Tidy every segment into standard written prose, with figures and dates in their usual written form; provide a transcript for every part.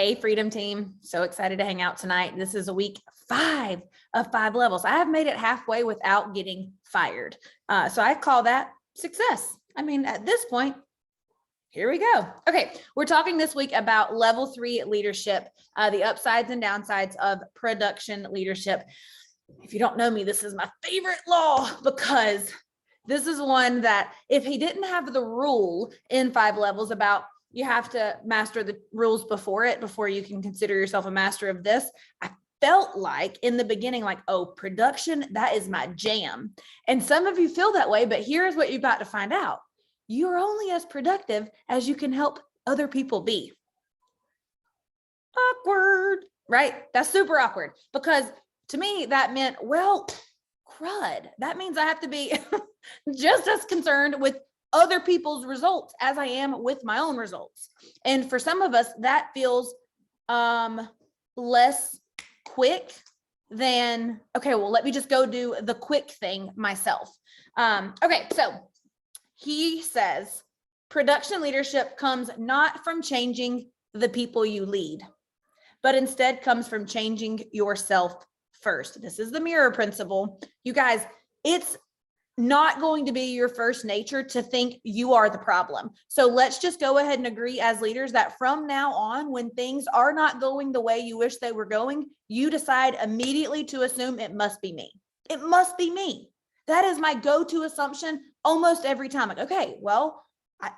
Hey, Freedom Team. So excited to hang out tonight. This is a week 5 of 5 levels. I have made it halfway without getting fired. So I call that success. I mean, at this point, here we go. Okay, we're talking this week about level 3 leadership, the upsides and downsides of production leadership. If you don't know me, this is my favorite law because this is one that if he didn't have the rule in 5 levels about you have to master the rules before you can consider yourself a master of this, I felt like in the beginning, like, oh, production, that is my jam. And some of you feel that way, but here's what you've got to find out. You're only as productive as you can help other people be. Awkward, right? That's super awkward because to me, that meant, well, crud. That means I have to be just as concerned with other people's results as I am with my own results. And for some of us, that feels less quick than, okay, well, let me just go do the quick thing myself. Okay, so he says, production leadership comes not from changing the people you lead, but instead comes from changing yourself first. This is the mirror principle. You guys, it's not going to be your first nature to think you are the problem. So let's just go ahead and agree as leaders that from now on, when things are not going the way you wish they were going, you decide immediately to assume it must be me. It must be me. That is my go-to assumption almost every time. Like, okay, well,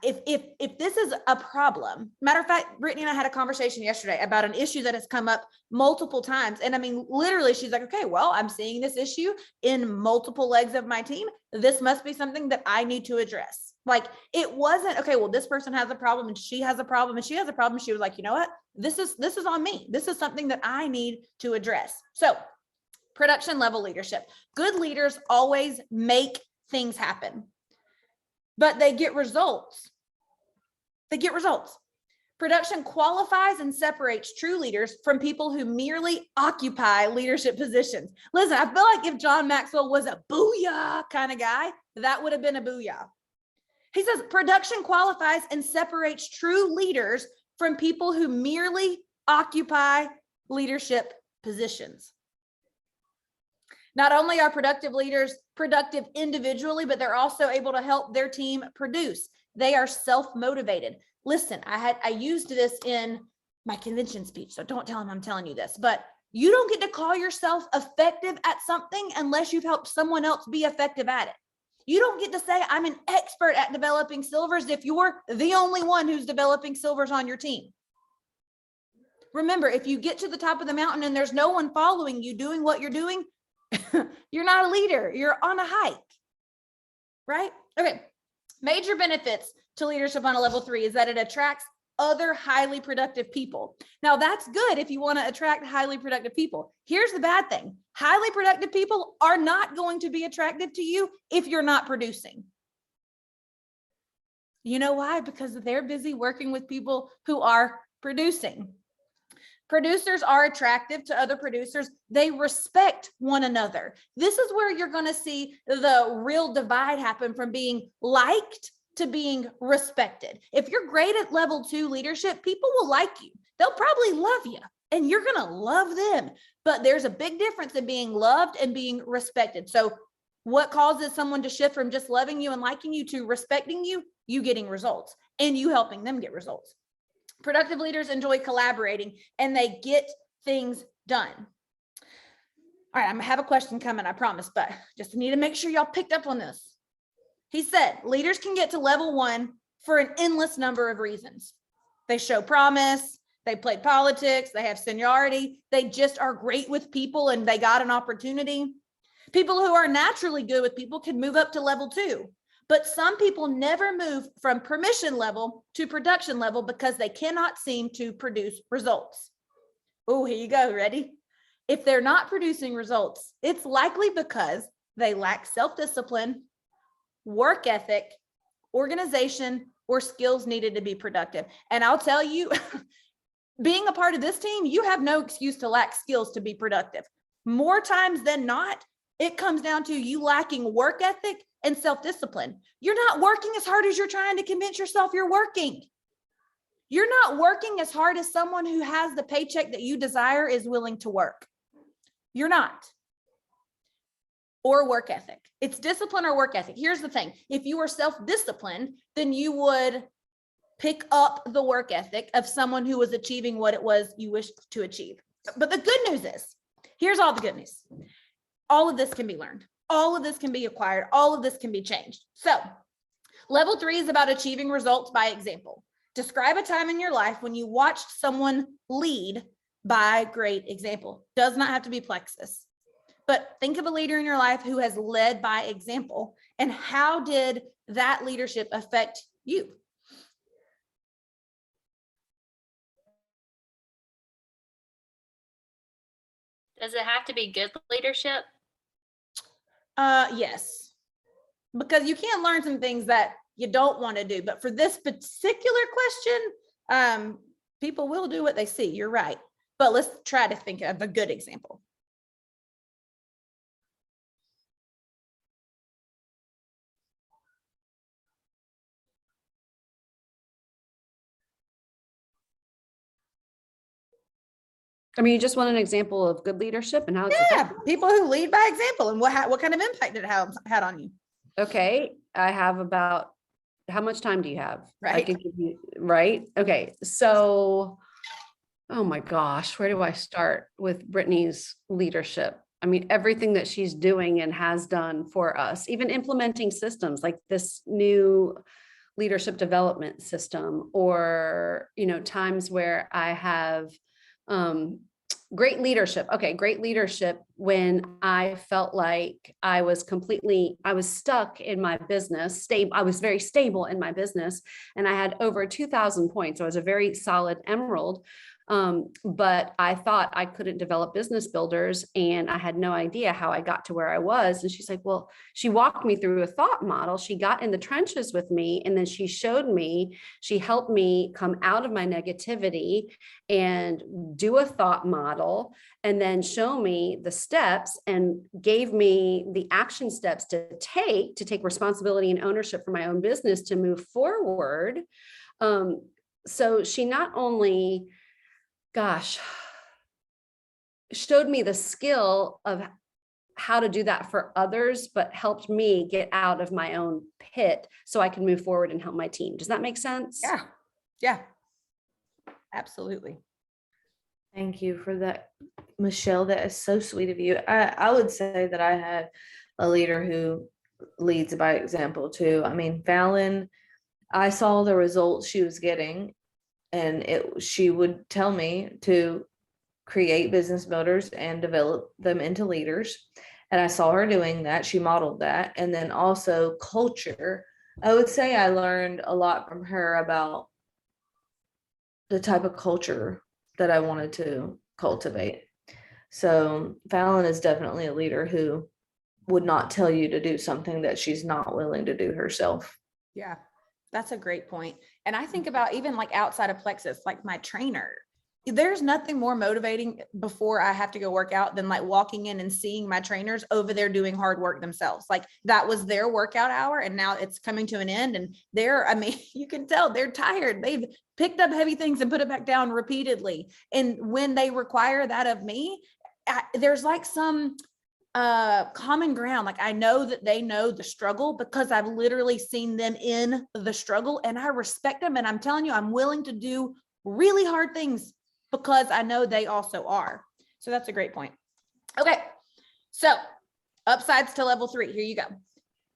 if this is a problem, matter of fact, Brittany and I had a conversation yesterday about an issue that has come up multiple times. And I mean, literally, she's like, okay, well, I'm seeing this issue in multiple legs of my team. This must be something that I need to address. Like, it wasn't, okay, well, this person has a problem and she has a problem and she has a problem. She was like, you know what? This is on me. This is something that I need to address. So production level leadership. Good leaders always make things happen, but they get results. They get results. Production qualifies and separates true leaders from people who merely occupy leadership positions. Listen, I feel like if John Maxwell was a booyah kind of guy, that would have been a booyah. He says production qualifies and separates true leaders from people who merely occupy leadership positions. Not only are productive leaders productive individually, but they're also able to help their team produce. They are self-motivated. Listen, I used this in my convention speech, so don't tell them I'm telling you this, but you don't get to call yourself effective at something unless you've helped someone else be effective at it. You don't get to say I'm an expert at developing silvers if you're the only one who's developing silvers on your team. Remember, if you get to the top of the mountain and there's no one following you doing what you're doing, you're not a leader. You're on a hike, right? Okay. Major benefits to leadership on a level 3 is that it attracts other highly productive people. Now that's good if you want to attract highly productive people. Here's the bad thing. Highly productive people are not going to be attractive to you if you're not producing. You know why? Because they're busy working with people who are producing. Producers are attractive to other producers. They respect one another. This is where you're going to see the real divide happen from being liked to being respected. If you're great at level 2 leadership, people will like you. They'll probably love you and you're going to love them. But there's a big difference in being loved and being respected. So what causes someone to shift from just loving you and liking you to respecting you? You getting results and you helping them get results. Productive leaders enjoy collaborating and they get things done. All right, I'm gonna have a question coming, I promise, but just need to make sure y'all picked up on this. He said, leaders can get to level 1 for an endless number of reasons. They show promise, they played politics, they have seniority, they just are great with people and they got an opportunity. People who are naturally good with people can move up to level 2. But some people never move from permission level to production level because they cannot seem to produce results. Oh, here you go. Ready? If they're not producing results, it's likely because they lack self-discipline, work ethic, organization, or skills needed to be productive. And I'll tell you, being a part of this team, you have no excuse to lack skills to be productive. More times than not, it comes down to you lacking work ethic and self-discipline. You're not working as hard as you're trying to convince yourself you're working. You're not working as hard as someone who has the paycheck that you desire is willing to work. You're not. Or work ethic. It's discipline or work ethic. Here's the thing. If you were self-disciplined, then you would pick up the work ethic of someone who was achieving what it was you wished to achieve. But the good news is, here's all the good news. All of this can be learned. All of this can be acquired. All of this can be changed. So level 3 is about achieving results by example. Describe a time in your life when you watched someone lead by great example. Does not have to be plexus. But think of a leader in your life who has led by example, and how did that leadership affect you? Does it have to be good leadership? Yes, because you can learn some things that you don't want to do. But for this particular question, people will do what they see. You're right. But let's try to think of a good example. I mean, you just want an example of good leadership and how it's Yeah, people who lead by example and what kind of impact it had on you. okay. I have about, how much time do you have? I Right. can give you, right? Okay. So, oh my gosh, where do I start with Brittany's leadership? I mean, everything that she's doing and has done for us, even implementing systems like this new leadership development system, or, times where I have, great leadership. Okay. Great leadership when I felt like I was stuck in my business, I was very stable in my business, and I had over 2,000 points. So I was a very solid emerald. But I thought I couldn't develop business builders, and I had no idea how I got to where I was. And she's like, well, she walked me through a thought model. She got in the trenches with me, and then she helped me come out of my negativity and do a thought model, and then show me the steps and gave me the action steps to take responsibility and ownership for my own business to move forward. So she not only showed me the skill of how to do that for others, but helped me get out of my own pit so I can move forward and help my team. Does that make sense? Yeah. Yeah. Absolutely. Thank you for that, Michelle. That is so sweet of you. I would say that I had a leader who leads by example too. I mean, Fallon, I saw the results she was getting, and she would tell me to create business builders and develop them into leaders. And I saw her doing that. She modeled that. And then also culture. I would say I learned a lot from her about the type of culture that I wanted to cultivate. So Fallon is definitely a leader who would not tell you to do something that she's not willing to do herself. Yeah, that's a great point. And I think about even like outside of Plexus, like my trainer, there's nothing more motivating before I have to go work out than like walking in and seeing my trainers over there doing hard work themselves. Like that was their workout hour, and now it's coming to an end, and you can tell they're tired. They've picked up heavy things and put it back down repeatedly. And when they require that of me, there's like some common ground. Like I know that they know the struggle because I've literally seen them in the struggle, and I respect them. And I'm telling you, I'm willing to do really hard things because I know they also are. So that's a great point. Okay. So upsides to level 3, here you go.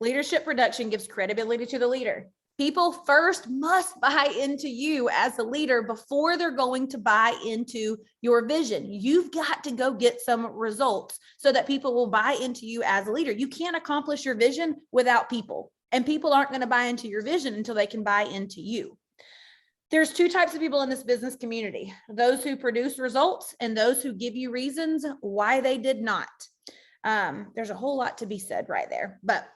Leadership production gives credibility to the leader. People first must buy into you as a leader before they're going to buy into your vision. You've got to go get some results so that people will buy into you as a leader. You can't accomplish your vision without people, and people aren't going to buy into your vision until they can buy into you. There's 2 types of people in this business community: those who produce results and those who give you reasons why they did not. There's a whole lot to be said right there, but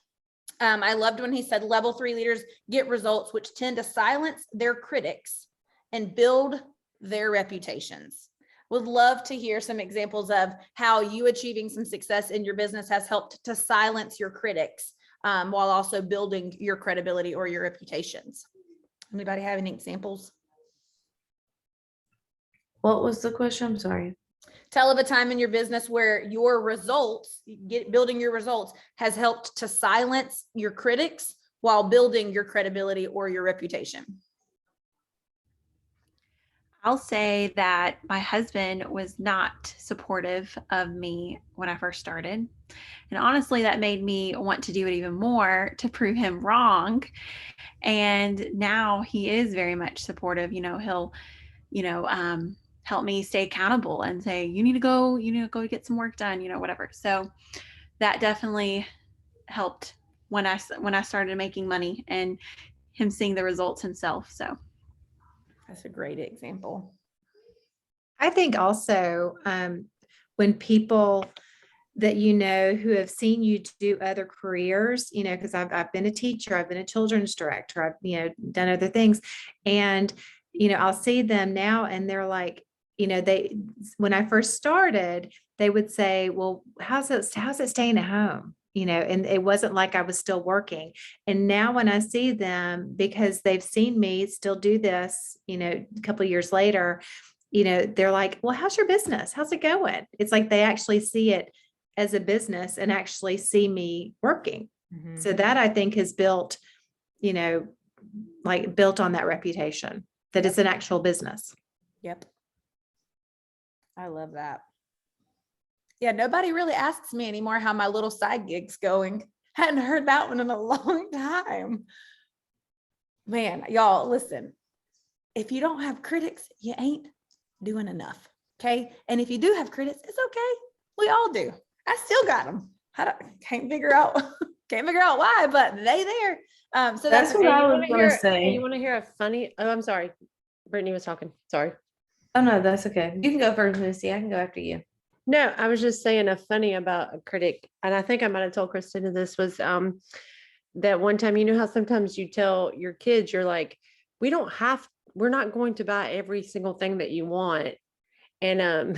I loved when he said level 3 leaders get results which tend to silence their critics and build their reputations. Would love to hear some examples of how you achieving some success in your business has helped to silence your critics while also building your credibility or your reputations. Anybody have any examples? What was the question? I'm sorry. Tell of a time in your business where your results, building your results has helped to silence your critics while building your credibility or your reputation. I'll say that my husband was not supportive of me when I first started. And honestly, that made me want to do it even more to prove him wrong. And now he is very much supportive. He'll, help me stay accountable and say, you need to go get some work done, whatever. So that definitely helped when I started making money and him seeing the results himself. So that's a great example. I think also when people that who have seen you do other careers, because I've been a teacher, I've been a children's director, I've done other things, and I'll see them now, and they're like, when I first started, they would say, "Well, how's it staying at home?" And it wasn't like I was still working. And now when I see them, because they've seen me still do this, a couple of years later, they're like, "Well, how's your business? How's it going?" It's like they actually see it as a business and actually see me working. Mm-hmm. So that I think has built on that reputation that it's an actual business. Yep. I love that. Yeah, nobody really asks me anymore how my little side gig's going. Hadn't heard that one in a long time. Man, y'all, listen. If you don't have critics, you ain't doing enough. Okay. And if you do have critics, it's okay. We all do. I still got them. Can't figure out why, but they there. So That's what I was going to say. You want to hear a funny? Oh, I'm sorry. Brittany was talking. Sorry. Oh, no, that's okay. You can go first, Missy. I can go after you. No, I was just saying a funny about a critic. And I think I might have told Christina this was that one time, how sometimes you tell your kids, you're like, we're not going to buy every single thing that you want. And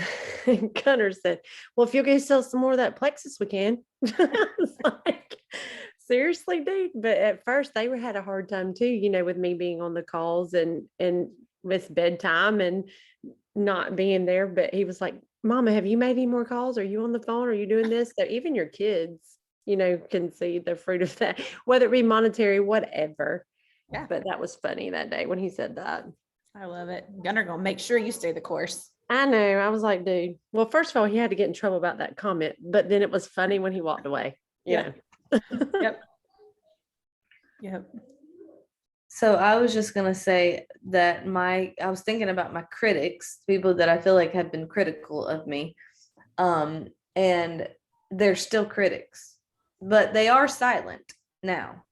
Gunnar said, well, if you'll go sell some more of that plexus, we can. I was like, seriously, dude. But at first they had a hard time too, with me being on the calls and with bedtime and not being there. But he was like, Mama, have you made any more calls? Are you on the phone? Are you doing this? So even your kids, can see the fruit of that, whether it be monetary, whatever. Yeah. But that was funny that day when he said that. I love it. Gunnar gonna make sure you stay the course. I know. I was like, dude, well, first of all, he had to get in trouble about that comment, but then it was funny when he walked away. Yeah. Yep. Yep. So I was just going to say that I was thinking about my critics, people that I feel like have been critical of me. And they're still critics, but they are silent now.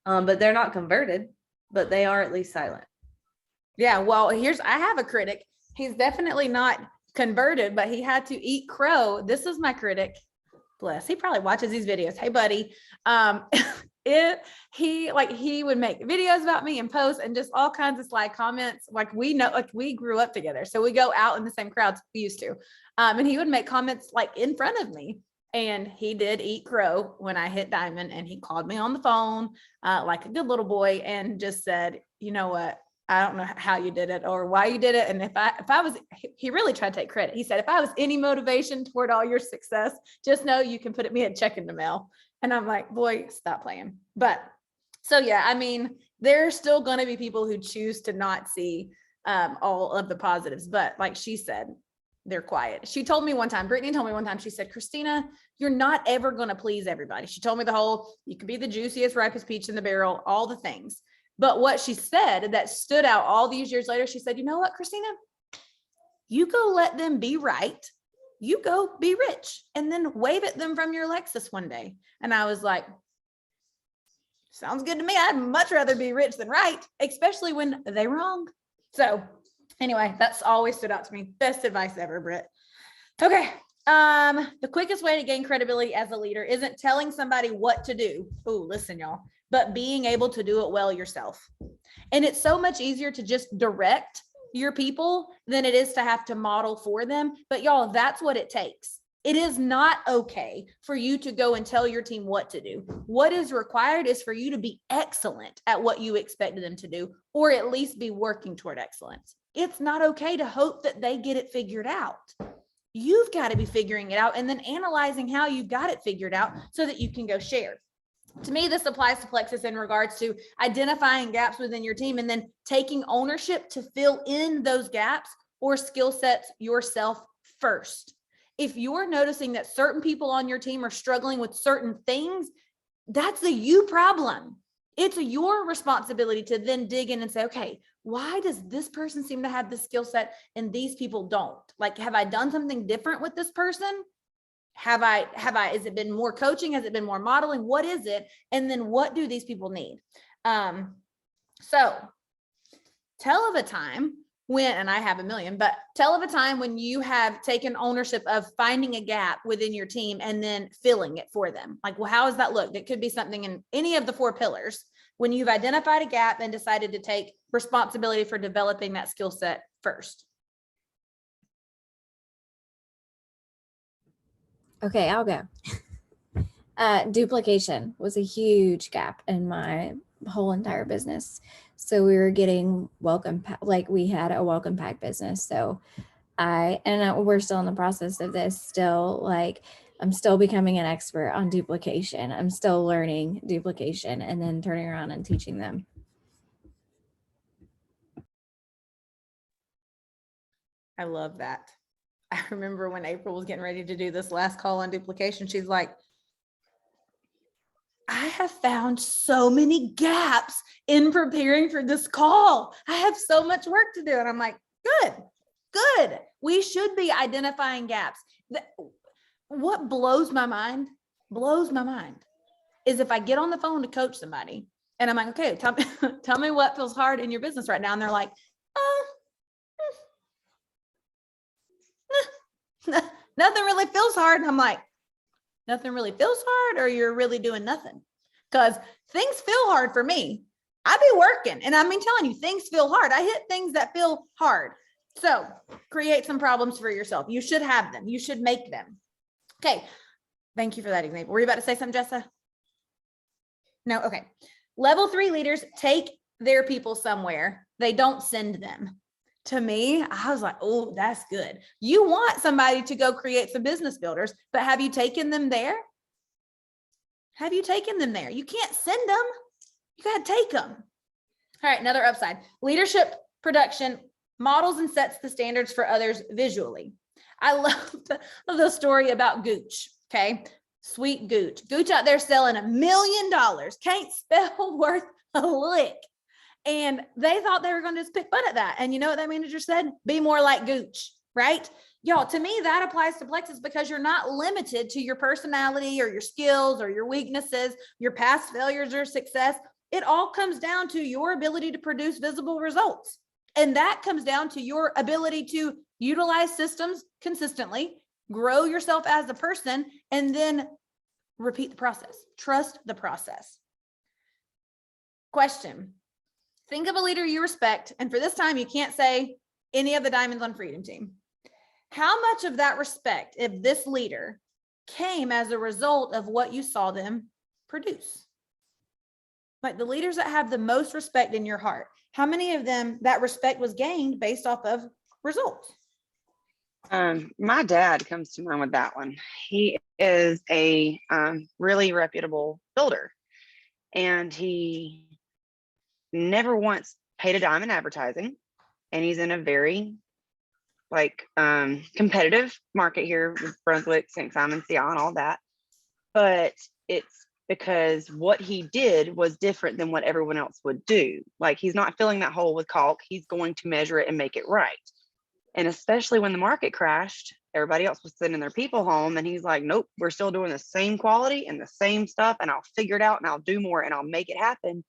But they're not converted, but they are at least silent. Yeah. Well, I have a critic. He's definitely not converted, but he had to eat crow. This is my critic. Bless. He probably watches these videos. Hey, buddy. He would make videos about me and post and just all kinds of sly comments. We grew up together. So we go out in the same crowds we used to. And he would make comments in front of me. And he did eat crow when I hit diamond, and he called me on the phone like a good little boy and just said, you know what? I don't know how you did it or why you did it. And if I was, he really tried to take credit. He said, if I was any motivation toward all your success, just know you can put me a check in the mail. And I'm like, boy, stop playing. But so, yeah, I mean, there's still going to be people who choose to not see all of the positives. But like she said, they're quiet. Brittany told me one time, she said, Christina, you're not ever going to please everybody. She told me you could be the juiciest, ripest peach in the barrel, all the things. But what she said that stood out all these years later, she said, you know what, Christina, you go let them be right. You go be rich and then wave at them from your Lexus one day. And I was like, sounds good to me. I'd much rather be rich than right, especially when they're wrong. So anyway, that's always stood out to me. Best advice ever, Britt. Okay. The quickest way to gain credibility as a leader isn't telling somebody what to do. Oh, listen, y'all, but being able to do it well yourself. And it's so much easier to just direct your people than it is to have to model for them. But y'all, that's what it takes. It is not okay for you to go and tell your team what to do. What is required is for you to be excellent at what you expected them to do, or at least be working toward excellence. It's not okay to hope that they get it figured out. You've got to be figuring it out and then analyzing how you got it figured out so that you can go share. To me, this applies to Plexus in regards to identifying gaps within your team and then taking ownership to fill in those gaps or skill sets yourself first. If you're noticing that certain people on your team are struggling with certain things, that's a you problem. It's your responsibility to then dig in and say, okay, why does this person seem to have this skill set and these people don't? Like, have I done something different with this person? Has it been more coaching? Has it been more modeling? What is it? And then what do these people need? So tell of a time when, and I have a million, but tell of a time when you have taken ownership of finding a gap within your team and then filling it for them. Like, well, how does that look? That could be something in any of the 4 pillars when you've identified a gap and decided to take responsibility for developing that skill set first. Okay, I'll go. Duplication was a huge gap in my whole entire business. So we were getting we had a welcome pack business. So we're still in the process of this still. Like, I'm still becoming an expert on duplication. I'm still learning duplication and then turning around and teaching them. I love that. I remember when April was getting ready to do this last call on duplication, she's like, I have found so many gaps in preparing for this call. I have so much work to do. And I'm like, good. We should be identifying gaps. What blows my mind is if I get on the phone to coach somebody and I'm like, okay, tell me what feels hard in your business right now. And they're like, nothing really feels hard. And I'm like, nothing really feels hard, or you're really doing nothing? Because things feel hard for me. I be working, and I mean, telling you, things feel hard. I hit things that feel hard. So create some problems for yourself. You should have them. You should make them. Okay. Thank you for that example. Were you about to say something, Jessa? No. Okay. Level 3 leaders take their people somewhere. They don't send them. To me, I was like, oh, that's good. You want somebody to go create some business builders, but have you taken them there? Have you taken them there? You can't send them. You got to take them. All right, another upside. Leadership production models and sets the standards for others visually. I love the story about Gooch, okay? Sweet Gooch. Gooch out there selling $1 million. Can't spell worth a lick. And they thought they were going to just pick fun at that. And you know what that manager said? Be more like Gooch, right? Y'all, to me, that applies to Plexus because you're not limited to your personality or your skills or your weaknesses, your past failures or success. It all comes down to your ability to produce visible results. And that comes down to your ability to utilize systems consistently, grow yourself as a person, and then repeat the process. Trust the process. Question. Think of a leader you respect. And for this time, you can't say any of the Diamonds on Freedom team. How much of that respect, if this leader, came as a result of what you saw them produce? Like the leaders that have the most respect in your heart, how many of them that respect was gained based off of results? My dad comes to mind with that one. He is a really reputable builder, and he never once paid a dime in advertising, and he's in a very competitive market here with Brunswick, St. Simon, Sion, all that. But it's because what he did was different than what everyone else would do. Like, he's not filling that hole with caulk. He's going to measure it and make it right. And especially when the market crashed, everybody else was sending their people home, and he's like, nope, we're still doing the same quality and the same stuff, and I'll figure it out and I'll do more and I'll make it happen.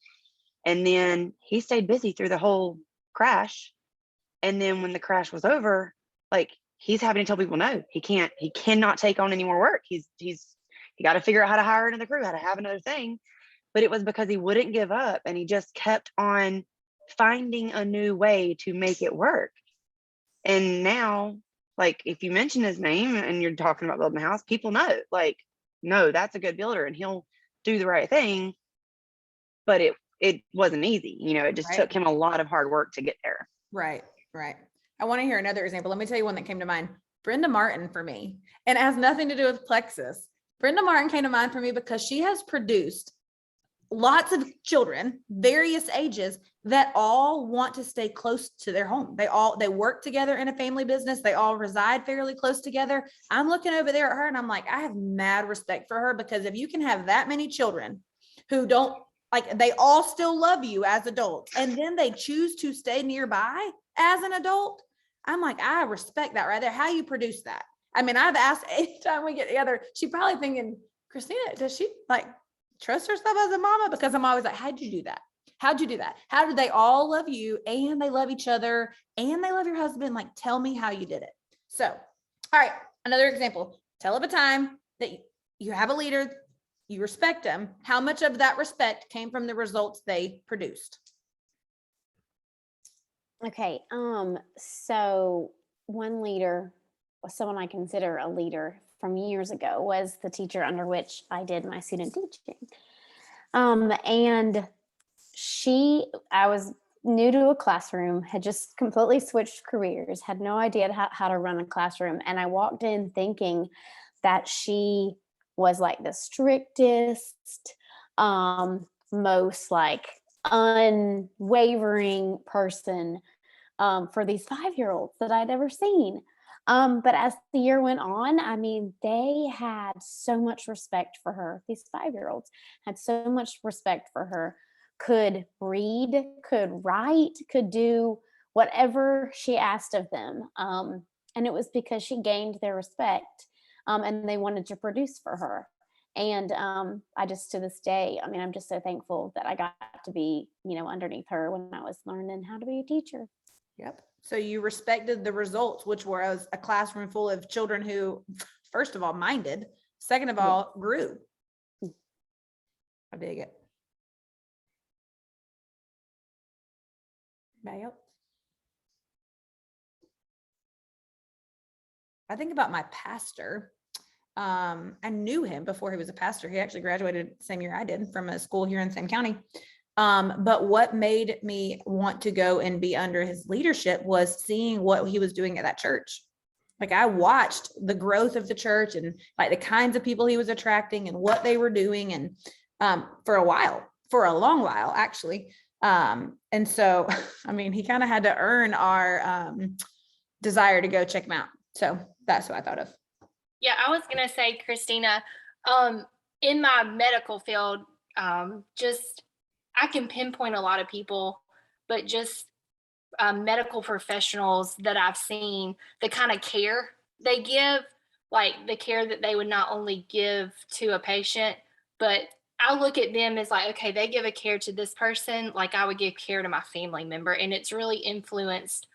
And then he stayed busy through the whole crash. And then when the crash was over, like, he's having to tell people, no, he cannot take on any more work. He got to figure out how to hire another crew, how to have another thing. But it was because he wouldn't give up, and he just kept on finding a new way to make it work. And now, like, if you mention his name and you're talking about building a house, people know, like, no, that's a good builder and he'll do the right thing. But it wasn't easy. You know, it just took him a lot of hard work to get there. Right. Right. I want to hear another example. Let me tell you one that came to mind. Brenda Martin for me, and it has nothing to do with Plexus. Brenda Martin came to mind for me because she has produced lots of children, various ages, that all want to stay close to their home. They work together in a family business. They all reside fairly close together. I'm looking over there at her and I'm like, I have mad respect for her, because if you can have that many children who don't, like, they all still love you as adults, and then they choose to stay nearby as an adult, I'm like, I respect that right there. How you produce that? I mean, I've asked anytime we get together, she probably thinking, Christina, does she like trust herself as a mama? Because I'm always like, how'd you do that? How'd you do that? How did they all love you, and they love each other, and they love your husband? Like, tell me how you did it. So, all right, another example. Tell of a time that you have a leader, you respect them. How much of that respect came from the results they produced? Okay. So one leader, someone I consider a leader from years ago, was the teacher under which I did my student teaching. And I was new to a classroom, had just completely switched careers, had no idea how to run a classroom. And I walked in thinking that she was like the strictest, most like unwavering person for these 5-year-olds that I'd ever seen. But as the year went on, I mean, they had so much respect for her. These 5-year-olds had so much respect for her, could read, could write, could do whatever she asked of them. And it was because she gained their respect, and they wanted to produce for her. And I just, to this day, I mean, I'm just so thankful that I got to be, underneath her when I was learning how to be a teacher. Yep. So you respected the results, which was a classroom full of children who, first of all, minded, second of all, grew. I dig it. Anybody else? I think about my pastor. I knew him before he was a pastor. He actually graduated the same year I did from a school here in the same county. But what made me want to go and be under his leadership was seeing what he was doing at that church. Like, I watched the growth of the church and like the kinds of people he was attracting and what they were doing. And for a long while, actually. And so, I mean, he kind of had to earn our desire to go check him out. So that's what I thought of. Yeah, I was going to say, Christina, in my medical field, I can pinpoint a lot of people, but just medical professionals that I've seen, the kind of care they give, like the care that they would not only give to a patient, but I look at them as like, okay, they give a care to this person, like I would give care to my family member. And it's really influenced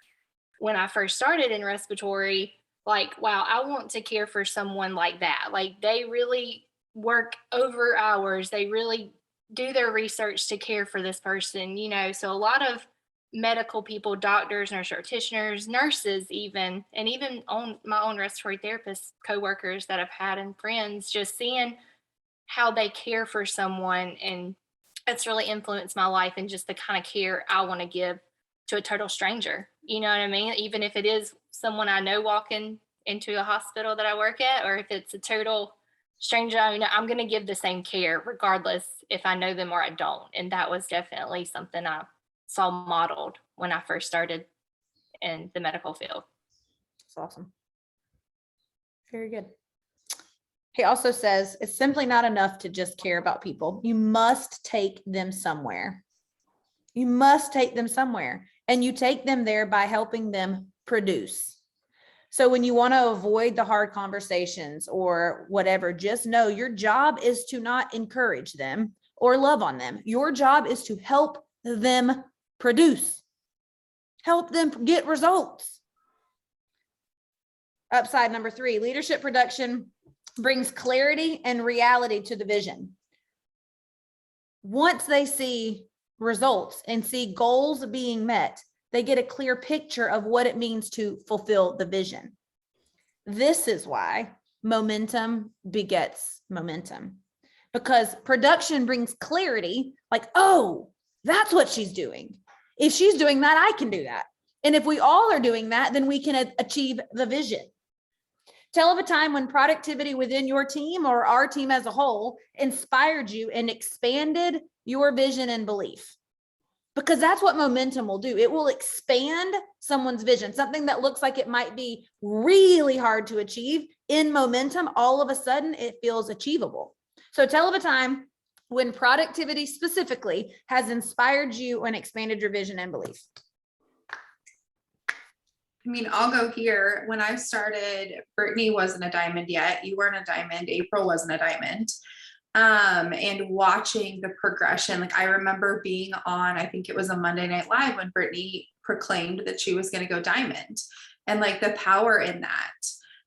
when I first started in respiratory, like, wow, I want to care for someone like that. Like, they really work over hours. They really do their research to care for this person, so a lot of medical people, doctors, nurse practitioners, nurses, even on my own respiratory therapist coworkers that I've had and friends, just seeing how they care for someone, and it's really influenced my life and just the kind of care I want to give to a total stranger. You know what I mean? Even if it is someone I know walking into a hospital that I work at, or if it's a total stranger, I'm going to give the same care regardless if I know them or I don't. And that was definitely something I saw modeled when I first started in the medical field. That's awesome. Very good. He also says it's simply not enough to just care about people. You must take them somewhere. You must take them somewhere, and you take them there by helping them produce. So when you want to avoid the hard conversations or whatever, just know your job is to not encourage them or love on them. Your job is to help them produce, help them get results. Upside number 3, leadership production brings clarity and reality to the vision. Once they see results and see goals being met, they get a clear picture of what it means to fulfill the vision. This is why momentum begets momentum, because production brings clarity, like, oh, that's what she's doing. If she's doing that, I can do that. And if we all are doing that, then we can achieve the vision. Tell of a time when productivity within your team or our team as a whole inspired you and expanded your vision and belief. Because that's what momentum will do. It will expand someone's vision. Something that looks like it might be really hard to achieve, in momentum, all of a sudden it feels achievable. So tell of a time when productivity specifically has inspired you and expanded your vision and belief. I mean, I'll go here. When I started, Brittany wasn't a diamond yet. You weren't a diamond. April wasn't a diamond. And watching the progression, like I remember being on, I think it was a Monday Night Live when Brittany proclaimed that she was going to go diamond, and like the power in that.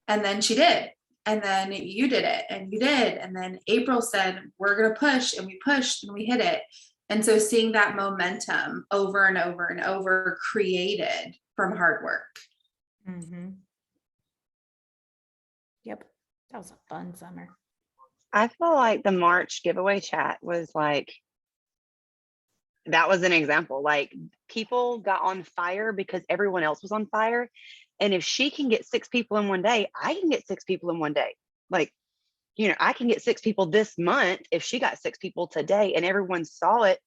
And then she did. And then you did it, and you did. And then April said, we're going to push, and we pushed and we hit it. And so seeing that momentum over and over and over created from hard work. Mm-hmm. Yep. That was a fun summer. I feel like the March giveaway chat was like, that was an example. Like people got on fire because everyone else was on fire. And if she can get 6 people in one day, I can get 6 people in one day. Like, you know, I can get 6 people this month if she got 6 people today, and everyone saw it.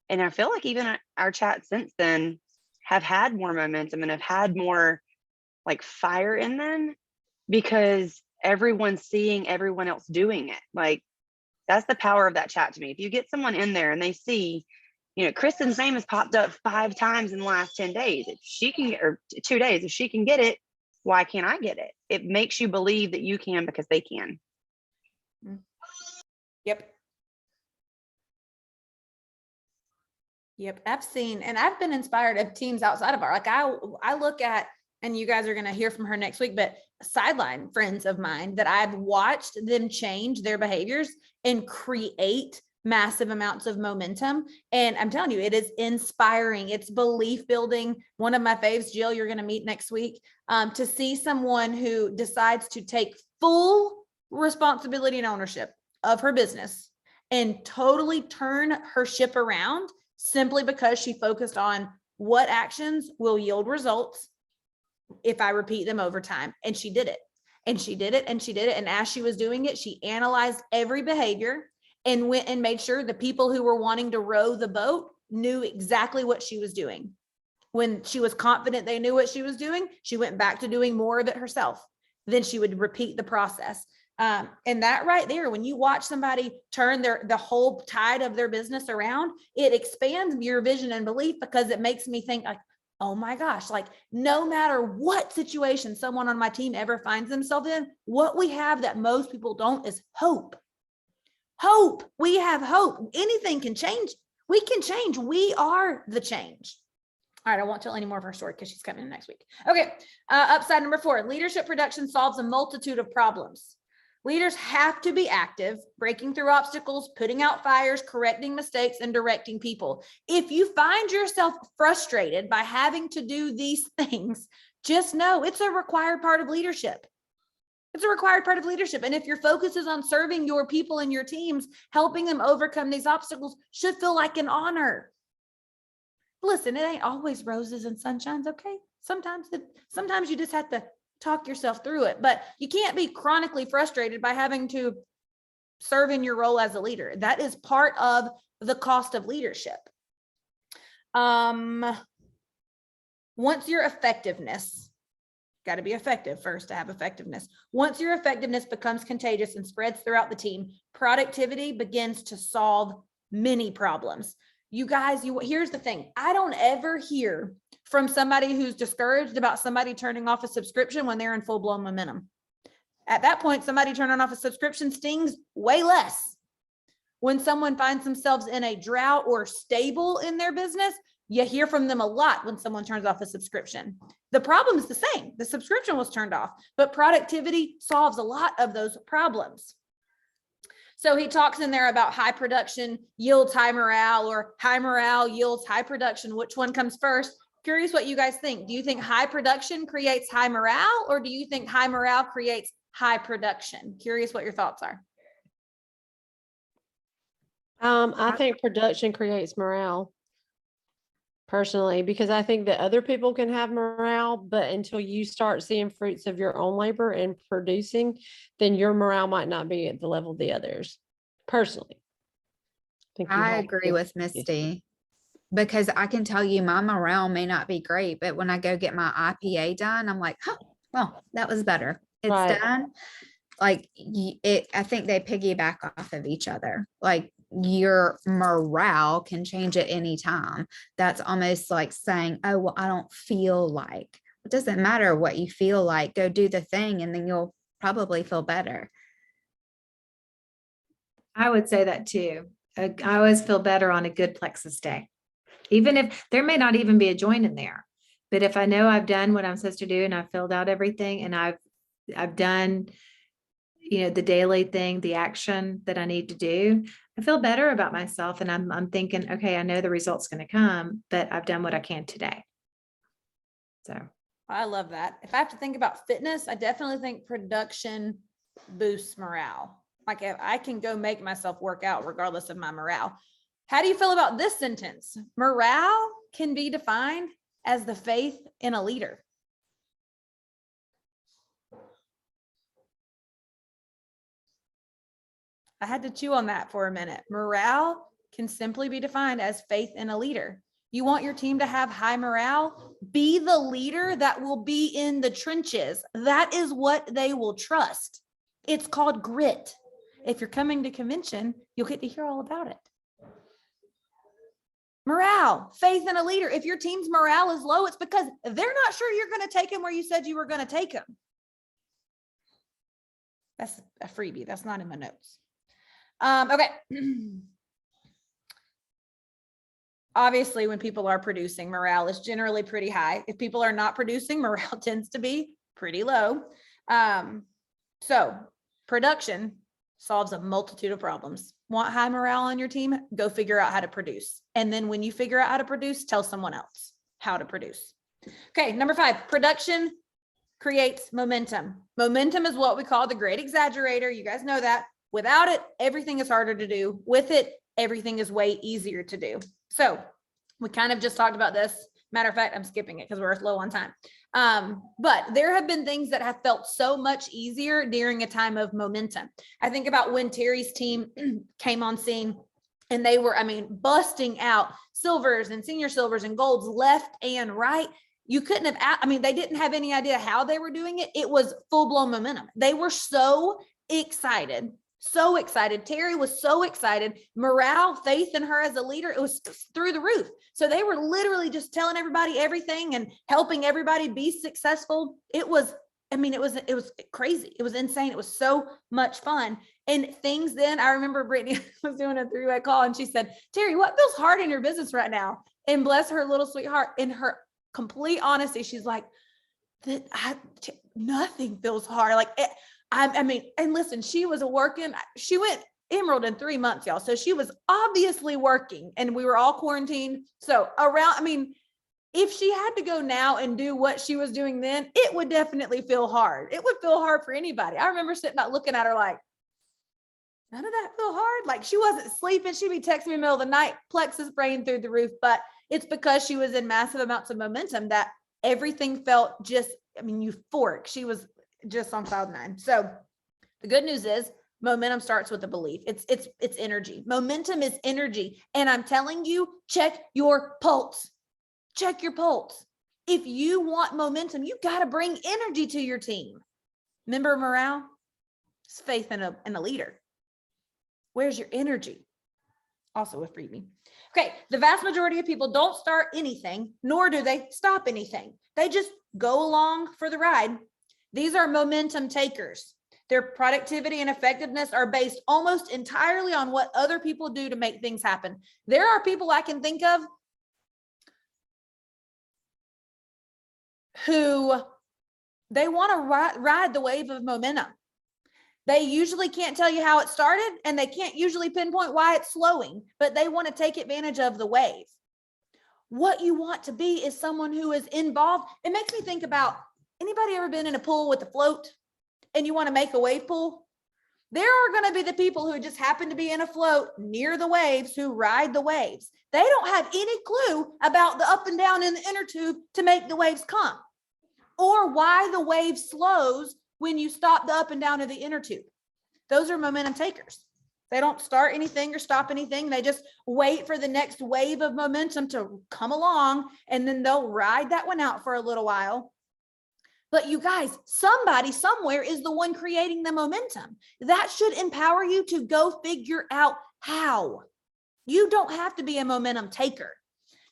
And I feel like even our chats since then have had more momentum and have had more like fire in them because everyone's seeing everyone else doing it. Like that's the power of that chat to me. If you get someone in there and they see, you know, Kristen's name has popped up 5 times in the last 10 days. If she can get, or 2 days, if she can get it, why can't I get it? It makes you believe that you can because they can. Yep. Yep. I've seen, and I've been inspired of teams outside of our, like I look at, and you guys are going to hear from her next week, but sideline friends of mine that I've watched them change their behaviors and create massive amounts of momentum. And I'm telling you, it is inspiring. It's belief building. One of my faves, Jill, you're going to meet next week, to see someone who decides to take full responsibility and ownership of her business and totally turn her ship around simply because she focused on what actions will yield results if I repeat them over time. And she did it, and she did it, and she did it. And as she was doing it, she analyzed every behavior and went and made sure the people who were wanting to row the boat knew exactly what she was doing. When she was confident they knew what she was doing, she went back to doing more of it herself. Then she would repeat the process. And that right there, when you watch somebody turn the whole tide of their business around, it expands your vision and belief, because it makes me think like, oh my gosh, like no matter what situation someone on my team ever finds themselves in, what we have that most people don't is hope. Hope. We have hope. Anything can change. We can change. We are the change. All right, I won't tell any more of her story because she's coming in next week. Okay, upside number 4, leadership production solves a multitude of problems. Leaders have to be active, breaking through obstacles, putting out fires, correcting mistakes, and directing people. If you find yourself frustrated by having to do these things, just know it's a required part of leadership. It's a required part of leadership. And if your focus is on serving your people and your teams, helping them overcome these obstacles should feel like an honor. Listen, it ain't always roses and sunshines, okay? Sometimes you just have to talk yourself through it, but you can't be chronically frustrated by having to serve in your role as a leader. That is part of the cost of leadership. Once your effectiveness, got to be effective first to have effectiveness. Once your effectiveness becomes contagious and spreads throughout the team, productivity begins to solve many problems. You guys, here's the thing. I don't ever hear from somebody who's discouraged about somebody turning off a subscription when they're in full-blown momentum. At that point, somebody turning off a subscription stings way less. When someone finds themselves in a drought or stable in their business, you hear from them a lot when someone turns off a subscription. The problem is the same. The subscription was turned off, but productivity solves a lot of those problems. So he talks in there about high production yields high morale, or high morale yields high production. Which one comes first? Curious what you guys think. Do you think high production creates high morale, or do you think high morale creates high production? Curious what your thoughts are. I think production creates morale. personally, because I think that other people can have morale, but until you start seeing fruits of your own labor and producing, then your morale might not be at the level of the others. Personally. Think you I have agree with Misty because I can tell you my morale may not be great, but when I go get my IPA done, I'm like, huh, well, that was better. It's Right. done. Like I think they piggyback off of each other. Like your morale can change at any time. That's almost like saying, oh, well, I don't feel like. It doesn't matter what you feel like. Go do the thing and then you'll probably feel better. I would say that too. I always feel better on a good plexus day, even if there may not even be a joint in there. But if I know I've done what I'm supposed to do and I've filled out everything and I've done, the daily thing, the action that I need to do, I feel better about myself. And I'm thinking, okay, I know the result's going to come, but I've done what I can today. So I love that. If I have to think about fitness, I definitely think production boosts morale. Like if I can go make myself work out regardless of my morale. How do you feel about this sentence? Morale can be defined as the faith in a leader. I had to chew on that for a minute. Morale can simply be defined as faith in a leader. You want your team to have high morale? Be the leader that will be in the trenches. That is what they will trust. It's called grit. If you're coming to convention, you'll get to hear all about it. Morale, faith in a leader. If your team's morale is low, it's because they're not sure you're going to take them where you said you were going to take them. That's a freebie. That's not in my notes. Okay. Obviously, when people are producing, morale is generally pretty high. If people are not producing, morale tends to be pretty low. So production solves a multitude of problems. Want high morale on your team? Go figure out how to produce. And then when you figure out how to produce, tell someone else how to produce. Okay, number 5, production creates momentum. Momentum is what we call the great exaggerator. You guys know that. Without it, everything is harder to do. With it, everything is way easier to do. So we kind of just talked about this. Matter of fact, I'm skipping it because we're low on time. But there have been things that have felt so much easier during a time of momentum. I think about when Terry's team came on scene and they were, busting out silvers and senior silvers and golds left and right. You couldn't have, they didn't have any idea how they were doing it. It was full-blown momentum. They were so excited. So excited. Terry was so excited. Morale, faith in her as a leader, it was through the roof. So they were literally just telling everybody everything and helping everybody be successful. It was crazy. It was insane. It was so much fun. And things then, I remember Brittany was doing a 3-way call and she said, Terry, what feels hard in your business right now? And bless her little sweetheart, in her complete honesty, she's like, nothing feels hard. Like and listen, she was she went Emerald in 3 months, y'all. So she was obviously working and we were all quarantined. So if she had to go now and do what she was doing then, it would definitely feel hard. It would feel hard for anybody. I remember sitting back looking at her like, none of that feel hard. Like she wasn't sleeping. She'd be texting me in the middle of the night, plexus brain through the roof. But it's because she was in massive amounts of momentum that everything felt just, euphoric. She was just on cloud 9. So the good news is momentum starts with a belief. It's energy. Momentum is energy. And I'm telling you, check your pulse. Check your pulse. If you want momentum, you got to bring energy to your team. Remember morale? It's faith in a leader. Where's your energy? Also a freebie. Okay, the vast majority of people don't start anything, nor do they stop anything. They just go along for the ride. These are momentum takers. Their productivity and effectiveness are based almost entirely on what other people do to make things happen. There are people I can think of who they want to ride the wave of momentum. They usually can't tell you how it started and they can't usually pinpoint why it's slowing, but they want to take advantage of the wave. What you want to be is someone who is involved. It makes me think about, anybody ever been in a pool with a float and you want to make a wave pool? There are going to be the people who just happen to be in a float near the waves who ride the waves. They don't have any clue about the up and down in the inner tube to make the waves come, or why the wave slows when you stop the up and down of the inner tube. Those are momentum takers. They don't start anything or stop anything. They just wait for the next wave of momentum to come along, and then they'll ride that one out for a little while. But you guys, somebody somewhere is the one creating the momentum. That should empower you to go figure out how. You don't have to be a momentum taker.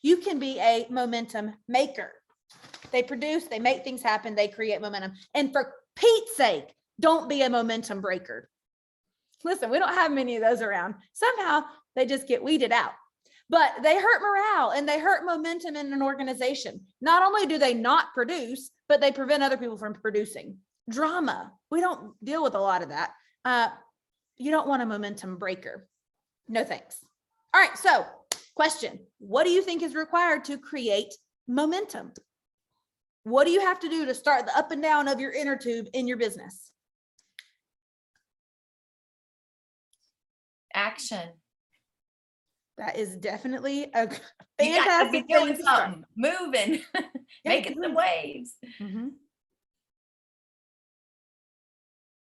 You can be a momentum maker. They produce, they make things happen, they create momentum. And for Pete's sake, don't be a momentum breaker. Listen, we don't have many of those around. Somehow they just get weeded out. But they hurt morale and they hurt momentum in an organization. Not only do they not produce, but they prevent other people from producing. Drama. We don't deal with a lot of that. You don't want a momentum breaker. No thanks. All right, so question. What do you think is required to create momentum? What do you have to do to start the up and down of your inner tube in your business? Action. That is definitely a You got to fantastic be thing doing to start. something, moving, making some waves. Mm-hmm.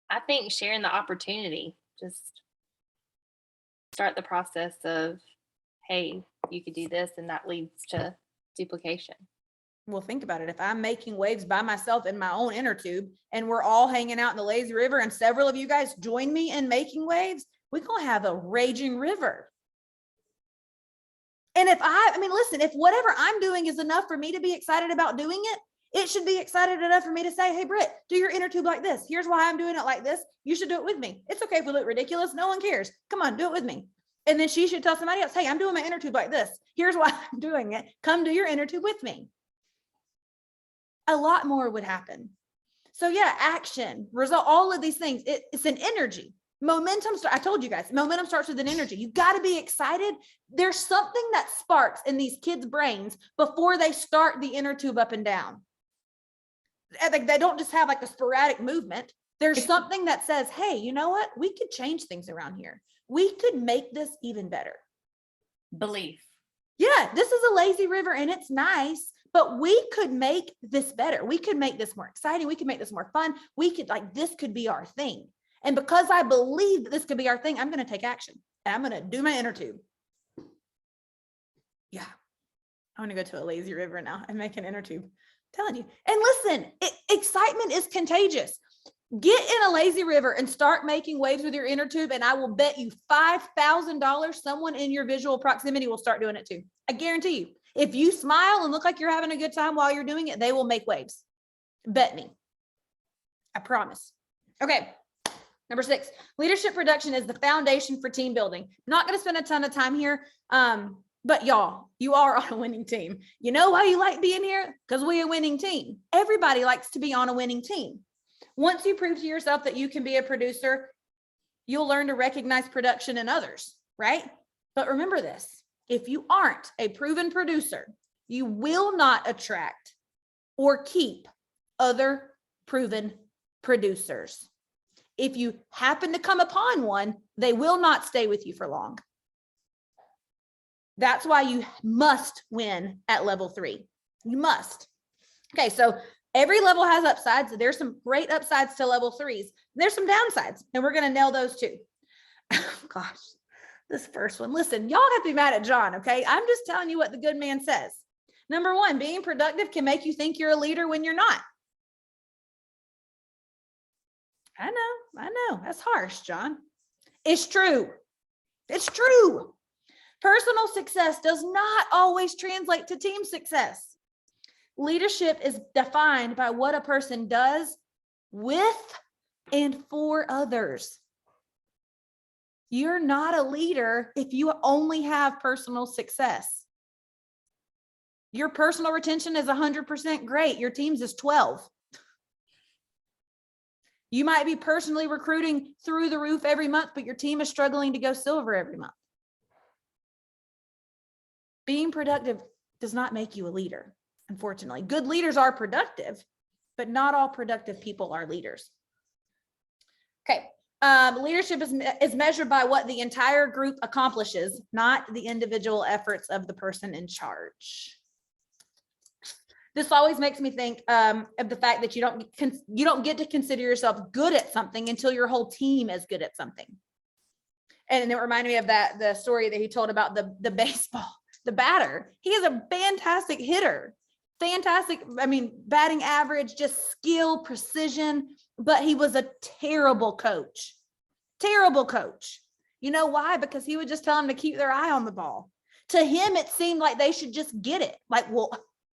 I think sharing the opportunity, just start the process of, hey, you could do this, and that leads to duplication. Well, think about it. If I'm making waves by myself in my own inner tube, and we're all hanging out in the lazy river, and several of you guys join me in making waves, we're going to have a raging river. And if listen, if whatever I'm doing is enough for me to be excited about doing it, it should be excited enough for me to say, hey, Britt, do your inner tube like this. Here's why I'm doing it like this. You should do it with me. It's okay if we look ridiculous. No one cares. Come on, do it with me. And then she should tell somebody else, hey, I'm doing my inner tube like this. Here's why I'm doing it. Come do your inner tube with me. A lot more would happen. So yeah, action, result, all of these things. It's an energy. Momentum, I told you guys, momentum starts with an energy. You got to be excited. There's something that sparks in these kids' brains before they start the inner tube up and down. They don't just have like a sporadic movement. There's something that says, hey, you know what? We could change things around here. We could make this even better. Belief. Yeah, this is a lazy river and it's nice, but we could make this better. We could make this more exciting. We could make this more fun. We could this could be our thing. And because I believe that this could be our thing, I'm going to take action and I'm going to do my inner tube. Yeah. I want to go to a lazy river now and make an inner tube. I'm telling you. And listen, excitement is contagious. Get in a lazy river and start making waves with your inner tube. And I will bet you $5,000 someone in your visual proximity will start doing it too. I guarantee you. If you smile and look like you're having a good time while you're doing it, they will make waves. Bet me. I promise. Okay. Number 6, leadership production is the foundation for team building. Not going to spend a ton of time here, but y'all, you are on a winning team. You know why you like being here? Because we're a winning team. Everybody likes to be on a winning team. Once you prove to yourself that you can be a producer, you'll learn to recognize production in others, right? But remember this, if you aren't a proven producer, you will not attract or keep other proven producers. If you happen to come upon one, they will not stay with you for long. That's why you must win at level 3. You must. Okay, so every level has upsides. There's some great upsides to level 3s. There's some downsides, and we're going to nail those too. Gosh, this first one. Listen, y'all have to be mad at John, okay? I'm just telling you what the good man says. Number 1, being productive can make you think you're a leader when you're not. I know. That's harsh, John. It's true. It's true. Personal success does not always translate to team success. Leadership is defined by what a person does with and for others. You're not a leader if you only have personal success. Your personal retention is 100% great. Your team's is 12. You might be personally recruiting through the roof every month, but your team is struggling to go silver every month. Being productive does not make you a leader, unfortunately. Good leaders are productive, but not all productive people are leaders. Okay, Leadership is measured by what the entire group accomplishes, not the individual efforts of the person in charge. This always makes me think of the fact that you don't get to consider yourself good at something until your whole team is good at something. And it reminded me of the story that he told about the baseball, the batter. He is a fantastic hitter, fantastic. I mean, batting average, just skill, precision, but he was a terrible coach. Terrible coach. You know why? Because he would just tell them to keep their eye on the ball. To him, it seemed like they should just get it. Like, well,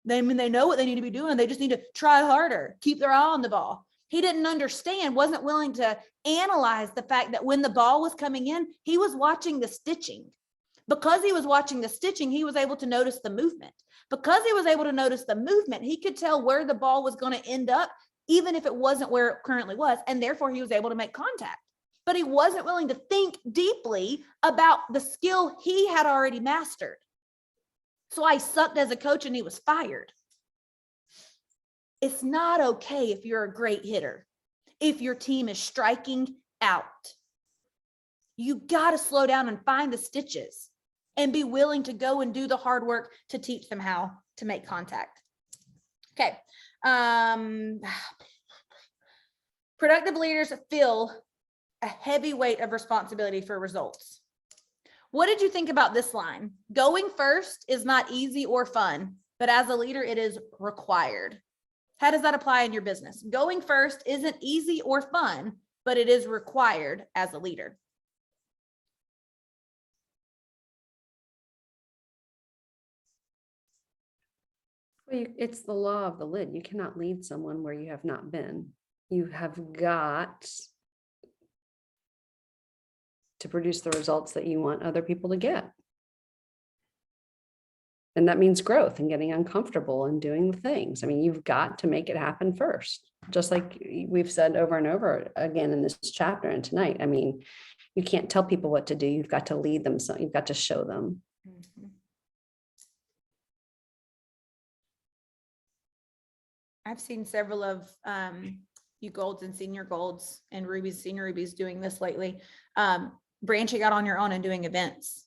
they know what they need to be doing. They just need to try harder, keep their eye on the ball. He didn't understand, wasn't willing to analyze the fact that when the ball was coming in, he was watching the stitching. Because he was watching the stitching, he was able to notice the movement. Because he was able to notice the movement, he could tell where the ball was going to end up, even if it wasn't where it currently was. And therefore, he was able to make contact. But he wasn't willing to think deeply about the skill he had already mastered. So I sucked as a coach and he was fired. It's not okay if you're a great hitter, if your team is striking out. You got to slow down and find the stitches and be willing to go and do the hard work to teach them how to make contact. Okay. Productive leaders feel a heavy weight of responsibility for results. What did you think about this line? Going first is not easy or fun, but as a leader, it is required. How does that apply in your business? Going first isn't easy or fun, but it is required as a leader. Well, it's the law of the lid. You cannot lead someone where you have not been. You have got to produce the results that you want other people to get. And that means growth and getting uncomfortable and doing the things. I mean, you've got to make it happen first, just like we've said over and over again in this chapter and tonight. I mean, you can't tell people what to do. You've got to lead them. So you've got to show them. Mm-hmm. I've seen several of you golds and senior golds and rubies, senior rubies doing this lately, branching out on your own and doing events.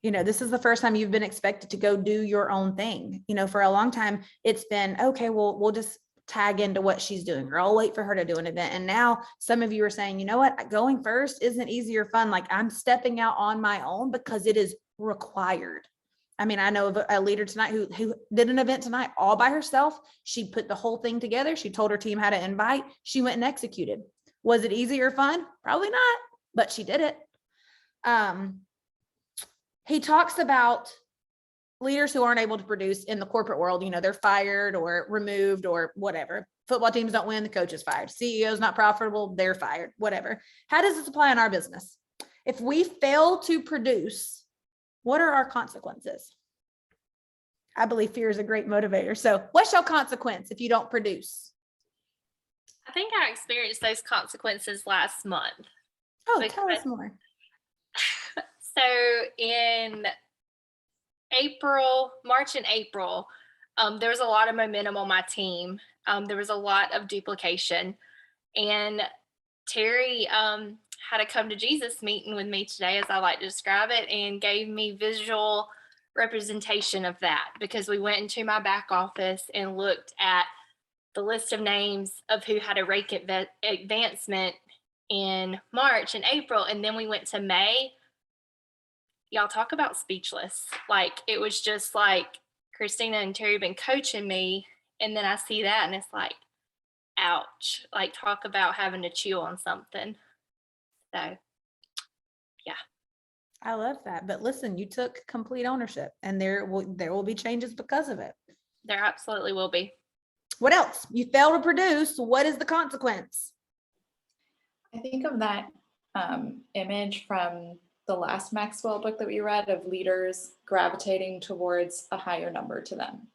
You know, this is the first time you've been expected to go do your own thing. You know, for a long time, it's been, okay, well, we'll just tag into what she's doing, or I'll wait for her to do an event. And now some of you are saying, you know what, going first isn't easy or fun. Like, I'm stepping out on my own because it is required. I mean, I know of a leader tonight who did an event tonight all by herself. She put the whole thing together. She told her team how to invite. She went and executed. Was it easy or fun? Probably not, but she did it. He talks about leaders who aren't able to produce in the corporate world. You know, they're fired or removed or whatever. Football teams don't win, the coach is fired. CEO's not profitable, they're fired, whatever. How does this apply in our business? If we fail to produce, what are our consequences? I believe fear is a great motivator. So what's your consequence if you don't produce? I think I experienced those consequences last month. Oh, tell us more. So in March and April, there was a lot of momentum on my team. There was a lot of duplication. And Terry had a come to Jesus meeting with me today, as I like to describe it, and gave me visual representation of that, because we went into my back office and looked at the list of names of who had a rake advancement in March and April. And then we went to May. Y'all, talk about speechless. Like, it was just like Christina and Terry been coaching me, and then I see that and it's like, ouch. Like, talk about having to chew on something. So yeah, I love that. But listen, you took complete ownership, and there will be changes because of it. there absolutely will be. What else? You fail to produce. What is the consequence? I think of that image from the last Maxwell book that we read of leaders gravitating towards a higher number to them.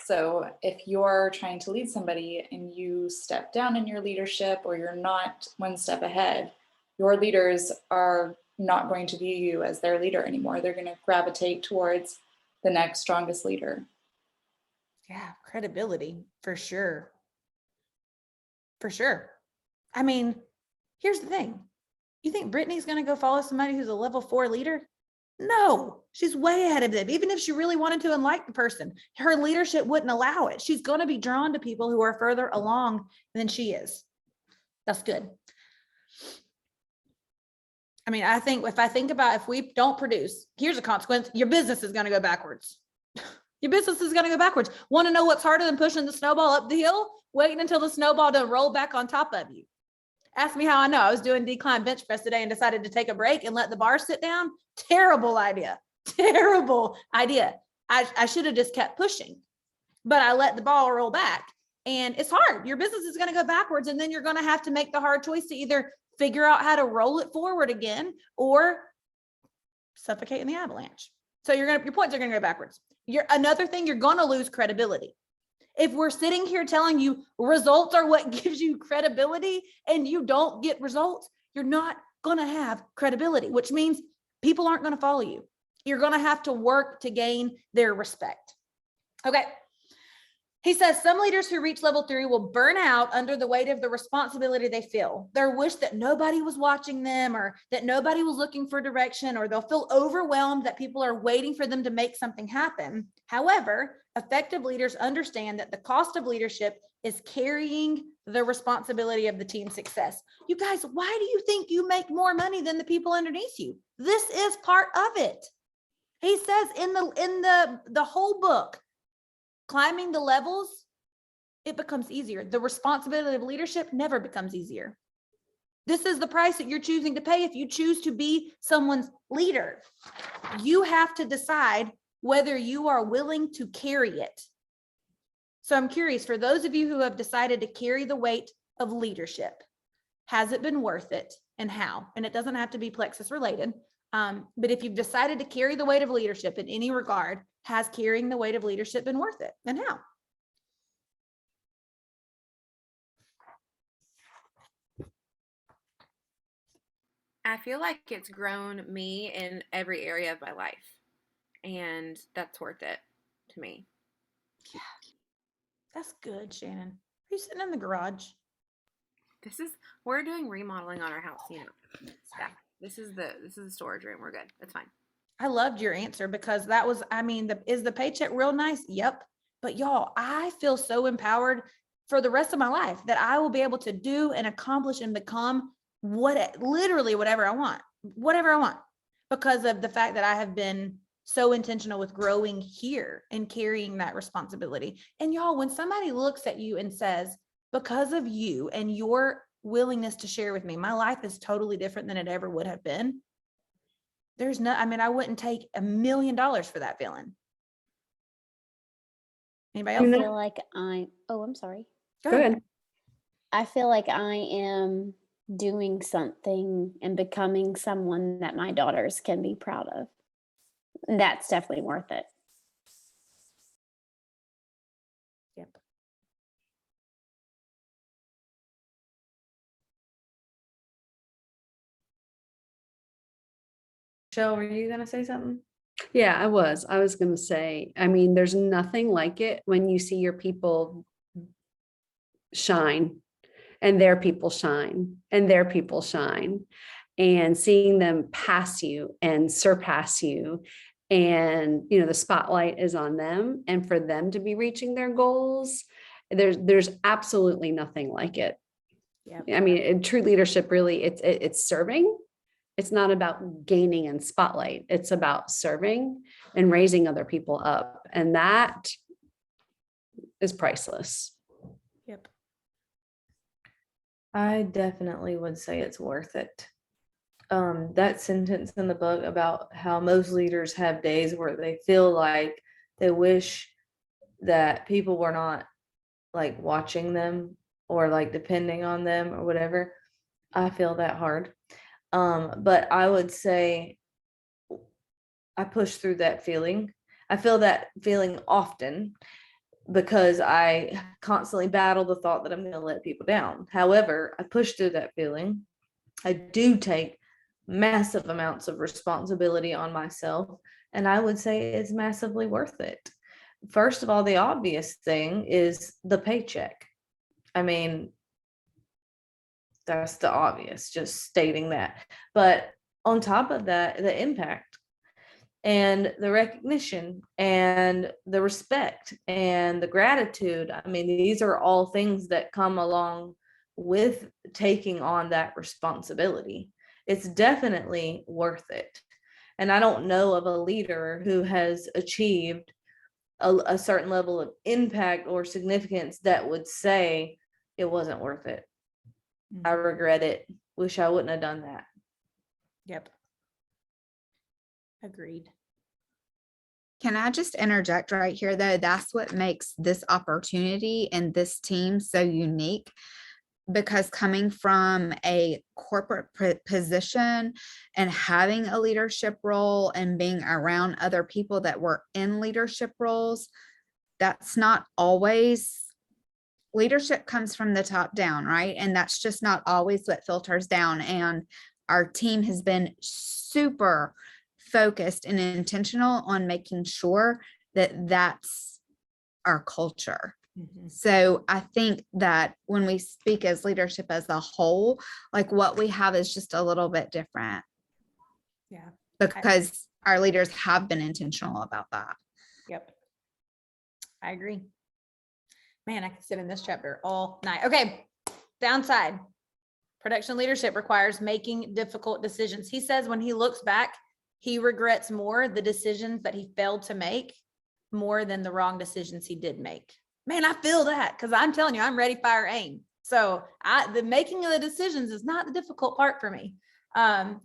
So if you're trying to lead somebody and you step down in your leadership, or you're not one step ahead, your leaders are not going to view you as their leader anymore. They're going to gravitate towards the next strongest leader. Yeah, credibility, for sure. For sure. I mean, here's the thing. You think Brittany's going to go follow somebody who's a level 4 leader? No, she's way ahead of them. Even if she really wanted to and like the person, her leadership wouldn't allow it. She's going to be drawn to people who are further along than she is. That's good. I mean, I think if we don't produce, here's a consequence, your business is going to go backwards. Your business is going to go backwards. Want to know what's harder than pushing the snowball up the hill? Waiting until the snowball doesn't roll back on top of you. Ask me how I know. I was doing decline bench press today and decided to take a break and let the bar sit down. Terrible idea. Terrible idea. I should have just kept pushing, but I let the ball roll back, and it's hard. Your business is going to go backwards, and then you're going to have to make the hard choice to either figure out how to roll it forward again or suffocate in the avalanche. So your points are going to go backwards. Another thing, you're going to lose credibility. If we're sitting here telling you results are what gives you credibility and you don't get results, you're not going to have credibility, which means people aren't going to follow you. You're going to have to work to gain their respect. Okay. He says some leaders who reach level 3 will burn out under the weight of the responsibility they feel. They'll wish that nobody was watching them or that nobody was looking for direction, or they'll feel overwhelmed that people are waiting for them to make something happen. However, effective leaders understand that the cost of leadership is carrying the responsibility of the team's success. You guys, why do you think you make more money than the people underneath you? This is part of it. He says in the whole book, climbing the levels, it becomes easier. The responsibility of leadership never becomes easier. This is the price that you're choosing to pay if you choose to be someone's leader. You have to decide whether you are willing to carry it. So I'm curious, for those of you who have decided to carry the weight of leadership, has it been worth it, and how? And it doesn't have to be plexus related. But if you've decided to carry the weight of leadership in any regard, has carrying the weight of leadership been worth it, and how? I feel like it's grown me in every area of my life, and that's worth it to me. Yeah, that's good, Shannon. Are you sitting in the garage? We're doing remodeling on our house, you know. Yeah, this is the storage room. We're good. It's fine. I loved your answer, because that was, I mean, is the paycheck real nice? Yep. But y'all, I feel so empowered for the rest of my life that I will be able to do and accomplish and become literally whatever I want, because of the fact that I have been so intentional with growing here and carrying that responsibility. And y'all, when somebody looks at you and says, because of you and your willingness to share with me, my life is totally different than it ever would have been. I wouldn't take $1 million for that feeling. Anybody else? I feel like I'm sorry. Go ahead. I feel like I am doing something and becoming someone that my daughters can be proud of. And that's definitely worth it. Yep. Michelle, were you going to say something? Yeah, I was going to say, I mean, there's nothing like it when you see your people shine and their people shine and their people shine, and seeing them pass you and surpass you. And, you know, the spotlight is on them, and for them to be reaching their goals, there's absolutely nothing like it. Yeah. I mean, true leadership, really, it's serving. It's not about gaining and spotlight. It's about serving and raising other people up. And that is priceless. Yep. I definitely would say it's worth it. That sentence in the book about how most leaders have days where they feel like they wish that people were not like watching them or like depending on them or whatever. I feel that hard. But I would say I push through that feeling. I feel that feeling often because I constantly battle the thought that I'm going to let people down. However, I push through that feeling. I do take massive amounts of responsibility on myself, and I would say it's massively worth it. First of all, the obvious thing is the paycheck. I mean, That's the obvious, just stating that. But on top of that, the impact and the recognition and the respect and the gratitude. I mean, these are all things that come along with taking on that responsibility. It's definitely worth it. And I don't know of a leader who has achieved a certain level of impact or significance that would say it wasn't worth it. I regret it. Wish I wouldn't have done that. Yep. Agreed. Can I just interject right here, though? That's what makes this opportunity and this team so unique, because coming from a corporate position and having a leadership role and being around other people that were in leadership roles, that's not always, leadership comes from the top down, right? And that's just not always what filters down. And our team has been super focused and intentional on making sure that that's our culture. So I think that when we speak as leadership as a whole, like what we have is just a little bit different. Yeah. Because our leaders have been intentional about that. Yep. I agree. Man, I could sit in this chapter all night. Okay. Downside. Production leadership requires making difficult decisions. He says when he looks back, he regrets more the decisions that he failed to make more than the wrong decisions he did make. Man, I feel that, because I'm telling you, I'm ready, fire, aim. So the making of the decisions is not the difficult part for me.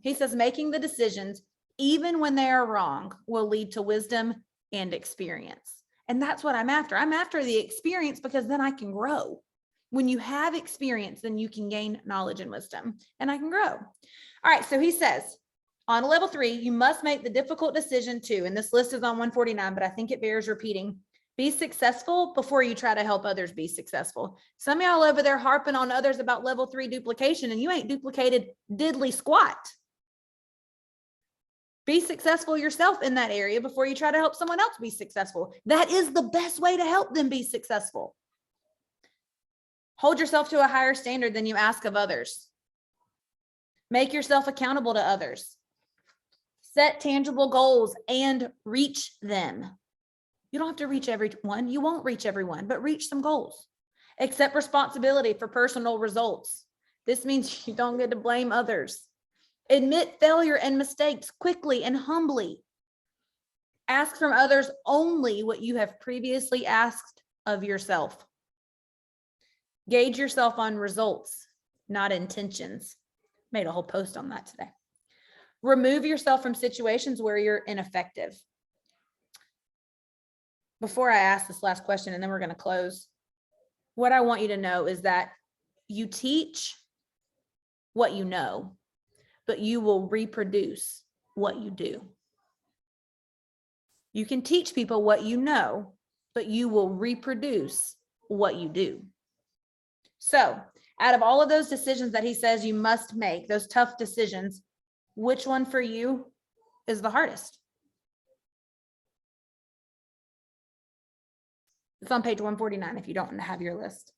He says making the decisions, even when they are wrong, will lead to wisdom and experience. And that's what I'm after. I'm after the experience, because then I can grow. When you have experience, then you can gain knowledge and wisdom, and I can grow. All right, so he says, on level 3, you must make the difficult decision too. And this list is on 149, but I think it bears repeating. Be successful before you try to help others be successful. Some of y'all over there harping on others about level 3 duplication, and you ain't duplicated diddly squat. Be successful yourself in that area before you try to help someone else be successful. That is the best way to help them be successful. Hold yourself to a higher standard than you ask of others. Make yourself accountable to others. Set tangible goals and reach them. You don't have to reach everyone. You won't reach everyone, but reach some goals. Accept responsibility for personal results. This means you don't get to blame others. Admit failure and mistakes quickly and humbly. Ask from others only what you have previously asked of yourself. Gauge yourself on results, not intentions. Made a whole post on that today. Remove yourself from situations where you're ineffective. Before I ask this last question, and then we're going to close, what I want you to know is that you teach what you know, but you will reproduce what you do. You can teach people what you know, but you will reproduce what you do. So, out of all of those decisions that he says you must make, those tough decisions, which one for you is the hardest? It's on page 149 if you don't have your list.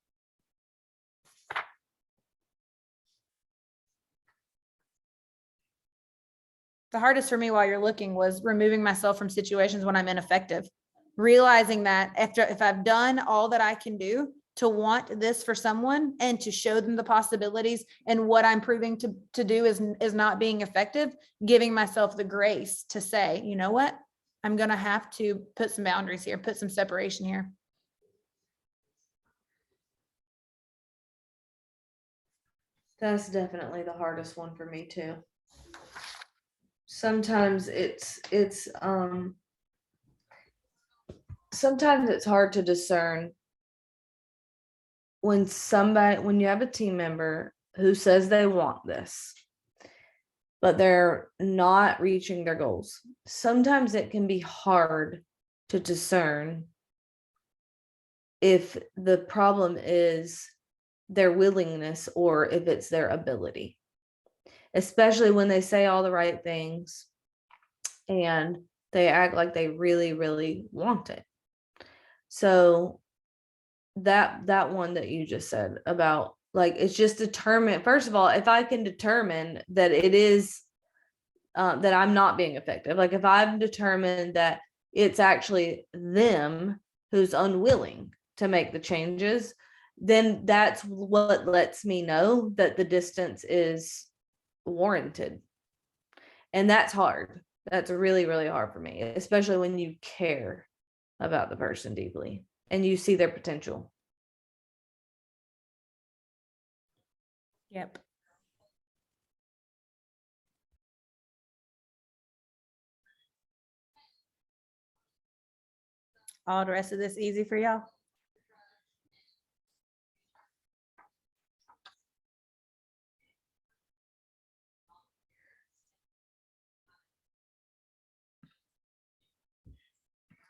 The hardest for me while you're looking was removing myself from situations when I'm ineffective. Realizing that if I've done all that I can do to want this for someone and to show them the possibilities, and what I'm proving to do is not being effective, giving myself the grace to say, you know what? I'm going to have to put some boundaries here, put some separation here. That's definitely the hardest one for me too. Sometimes sometimes it's hard to discern when you have a team member who says they want this, but they're not reaching their goals. Sometimes it can be hard to discern if the problem is their willingness or if it's their ability, especially when they say all the right things and they act like they really, really want it. So that one that you just said about Like, it's just determined. First of all, if I can determine that it is that I'm not being effective, like if I've determined that it's actually them who's unwilling to make the changes, then that's what lets me know that the distance is warranted. And that's hard. That's really, really hard for me, especially when you care about the person deeply and you see their potential. Yep. All the rest of this easy for y'all?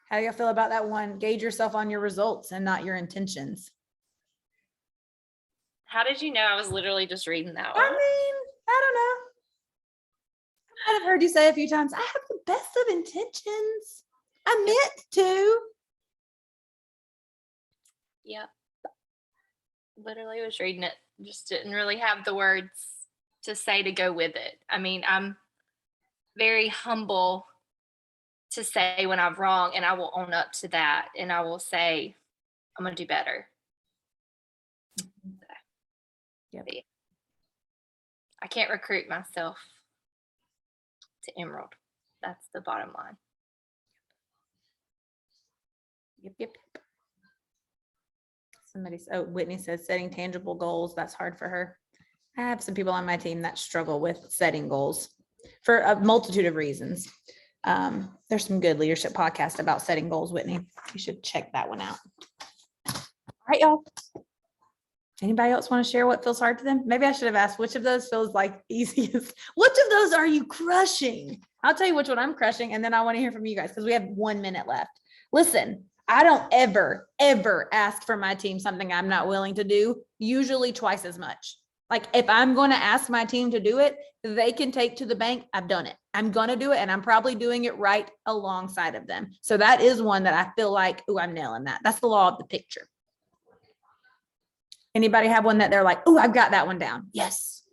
How do y'all feel about that one? Gauge yourself on your results and not your intentions. How did you know? I was literally just reading that I one. mean, I don't know. I might have heard you say a few times, I have the best of intentions. I meant to. Yep. Literally was reading it. Just didn't really have the words to say to go with it. I mean, I'm very humble to say when I'm wrong, and I will own up to that, and I will say, I'm going to do better. Yep. I can't recruit myself to Emerald. That's the bottom line. Yep. Whitney says setting tangible goals. That's hard for her. I have some people on my team that struggle with setting goals for a multitude of reasons. There's some good leadership podcast about setting goals, Whitney. You should check that one out. All right, y'all. Anybody else want to share what feels hard to them? Maybe I should have asked which of those feels like easiest. Which of those are you crushing? I'll tell you which one I'm crushing, and then I want to hear from you guys because we have 1 minute left. Listen, I don't ever ask for my team something I'm not willing to do, usually twice as much. Like if I'm going to ask my team to do it, they can take to the bank. I've done it. I'm going to do it. And I'm probably doing it right alongside of them. So that is one that I feel like, oh, I'm nailing that. That's the law of the picture. Anybody have one that they're like, oh, I've got that one down? Yes.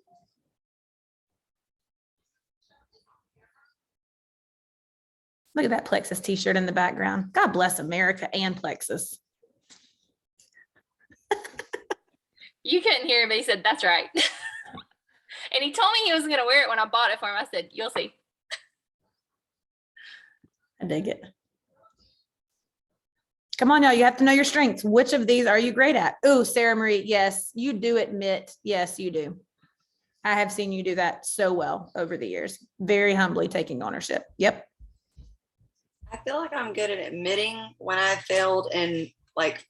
Look at that Plexus t-shirt in the background. God bless America and Plexus. You couldn't hear him, but he said, that's right. And he told me he was going to wear it when I bought it for him. I said, you'll see. I dig it. Come on, y'all. You have to know your strengths. Which of these are you great at? Oh, Sarah Marie. Yes, you do admit. Yes, you do. I have seen you do that so well over the years. Very humbly taking ownership. Yep. I feel like I'm good at admitting when I failed and like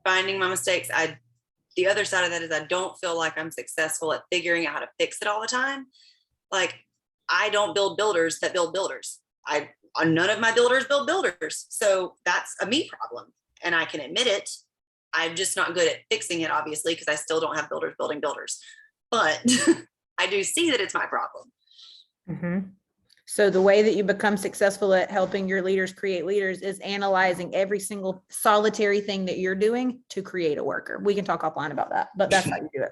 finding my mistakes. The other side of that is I don't feel like I'm successful at figuring out how to fix it all the time. Like I don't build builders that build builders. None of my builders build builders. So that's a me problem. And I can admit it. I'm just not good at fixing it, obviously, because I still don't have builders building builders. But I do see that it's my problem. Mm-hmm. So the way that you become successful at helping your leaders create leaders is analyzing every single solitary thing that you're doing to create a worker. We can talk offline about that, but that's how you do it.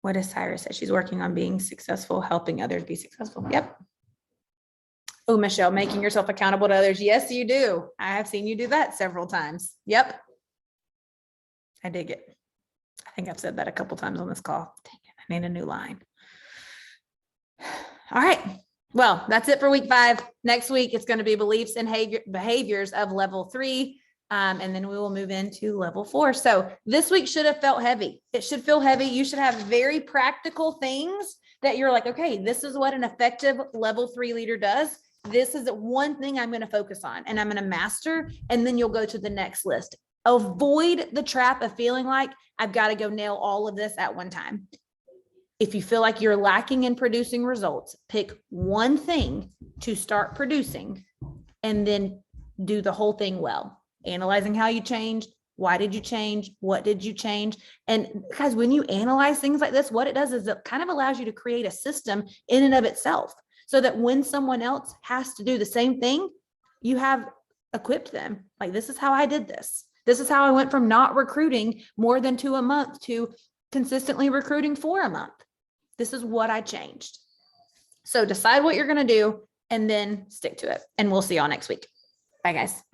What does Cyrus say? She's working on being successful, helping others be successful. Yep. Oh, Michelle, making yourself accountable to others. Yes, you do. I have seen you do that several times. Yep. I dig it. I think I've said that a couple times on this call. Dang it, I need a new line. All right. Well, that's it for week 5. Next week, it's going to be beliefs and behaviors of level 3. And then we will move into level 4. So this week should have felt heavy. It should feel heavy. You should have very practical things that you're like, okay, this is what an effective level 3 leader does. This is one thing I'm going to focus on and I'm going to master. And then you'll go to the next list. Avoid the trap of feeling like I've got to go nail all of this at one time. If you feel like you're lacking in producing results, pick one thing to start producing and then do the whole thing well. Analyzing how you changed, why did you change, what did you change? And guys, when you analyze things like this, what it does is it kind of allows you to create a system in and of itself so that when someone else has to do the same thing, you have equipped them. Like, this is how I did this. This is how I went from not recruiting more than 2 a month to consistently recruiting 4 a month. This is what I changed. So decide what you're going to do and then stick to it. And we'll see y'all next week. Bye, guys.